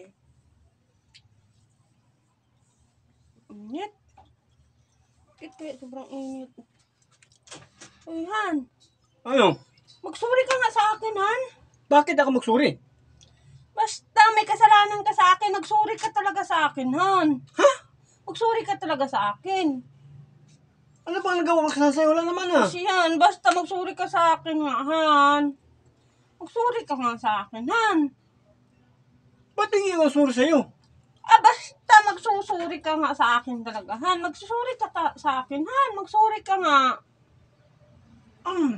ate. Init. Kaya sobrang init. Uy, Han. Ano? Magsuri ka nga sa akin, Han. Bakit ako magsuri? Basta may kasalanan ka sa akin, magsuri ka talaga sa akin, Han. Ha? Magsuri ka talaga sa akin. Ano bang nagawa ko sa'yo? Wala naman ah. Kasi yan, basta magsuri ka sa akin nga, Han. Magsuri ka nga sa akin, Han. Ba't hindi ko suri sa'yo? Basta magsusuri ka nga sa akin talaga, Han. Magsusuri ka sa akin, Han. Magsuri ka nga.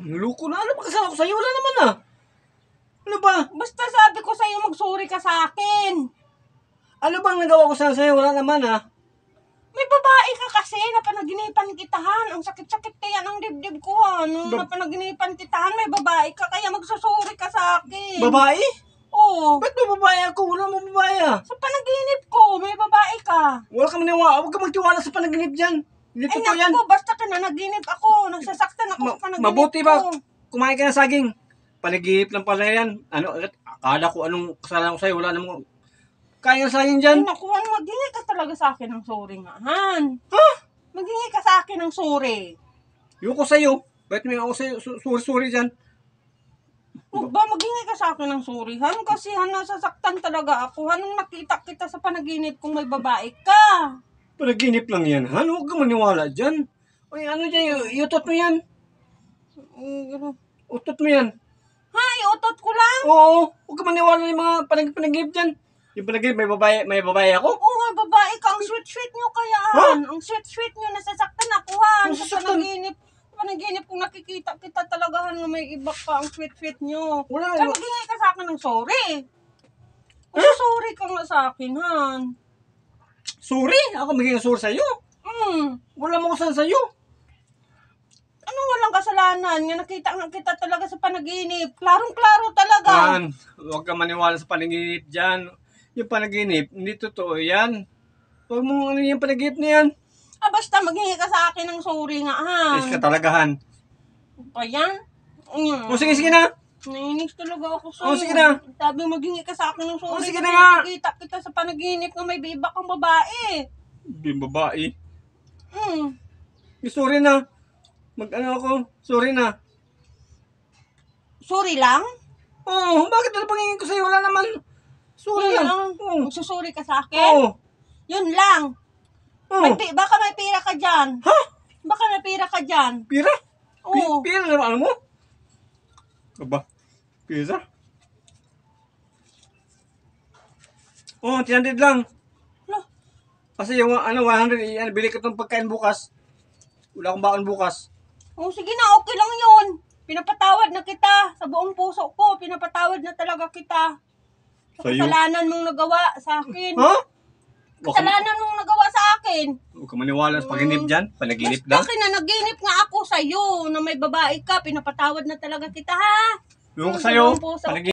Niloko na. Ano ba kasama ko sa'yo? Wala naman ah. Ano ba? Basta sabi ko sa'yo, magsuri ka sa akin. Ano bang nagawa ko sa'yo? Wala naman ah. May babae ka kasi, napanaginipan kita, Han. Ang sakit-sakit kaya ng dibdib ko, Han. Nung napanaginipan kita, Han, may babae ka, kaya magsusuri ka sa akin. Babae? Oo. Ba't may babae ako? Wala mo babae ah. Sa panaginip ko, may babae ka. Wala ka maniwala. Huwag ka magtiwala sa panaginip dyan. Hindi Ay, totoo yan. naku, basta kinanaginip ako. Nasasaktan ako sa panaginip Mabuti ko. ba? Kumain ka ng saging. Panaginip lang pala yan. Ano, akala ko anong kasalanan ko sa'yo. Wala namang kain ng saging dyan. Ay, naku, Han, maghingi ka talaga sa akin ng sorry nga, Han. Ha? Maghingi ka sa akin ng sorry. Yung ko sa'yo. Ba't may ako sa'yo? Sorry dyan. Maghingi ka sa akin ng sorry, Han. Kasi, Han, nasasaktan talaga ako. Han, nung nakita kita sa panaginip kung may babae ka. Panaginip lang yan, ha? Huwag ka maniwala dyan. Uy, ano dyan? Iutot mo yan. Utot mo yan. Ha? Iutot ko lang? Oo. Huwag ka maniwala ng mga panaginip dyan. Yung panaginip, may babae ako? Oo nga, babae ka. Ang sweet-sweet nyo kaya, Han. Ang sweet-sweet nyo. Nasasaktan ako, Han. Sa Nasasaktan? panaginip kung nakikita kita talaga, Han, na may iba pa. Ang sweet-sweet nyo. Wala. Kaya maghingi ka sa akin ng sorry. Sorry ka nga sa akin, Han. Sorry? Ako magiging sorry sa'yo? Wala mo ko sa'yo. Anong walang kasalanan? Nga nakita nga kita talaga sa panaginip. Klarong-klaro talaga. Han, huwag ka maniwala sa panaginip dyan. Yung panaginip, hindi totoo yan. Huwag mo ano yung panaginip na yan. Basta maghingi ka sa akin ng sorry nga, Han. Yes ka talaga, Han. Pa yan? O sige na. Nainis talaga ako sa'yo. O sige na. Sabi maghingi ka sa akin ng sorry. O sige na nga. Nakita kita sa panaginip na may iba kang babae. Yung babae. Sorry na. Mag-ano ako. Sorry na. Sorry lang? Oo, bakit ano pangingin ko sa'yo? Wala naman. Sorry Yun lang. lang? Oo. Magsusuri ka sa akin? Oo. Yun lang. Oo. Baka may pira ka dyan. Ha? Baka may pira ka dyan. Pira? Oo. Pira na ano mo? Aba, pira? Oo, 300 lang. Lah. Kasi yung 100, bili ko itong pagkain bukas. Wala akong baon bukas. Sige na, okay lang yun. Pinapatawad na kita. Sa buong puso ko, pinapatawad na talaga kita. Sa Sa'yo? kasalanan mong nagawa sa akin. Ha? Kasalanan mong nagawa sa akin. Huwag ka maniwala sa panaginip dyan. Panaginip lang. Basta kinanaginip nga ako sa'yo na may babae ka. Pinapatawad na talaga kita, ha? Yung Sa sa'yo, buong puso panaginip.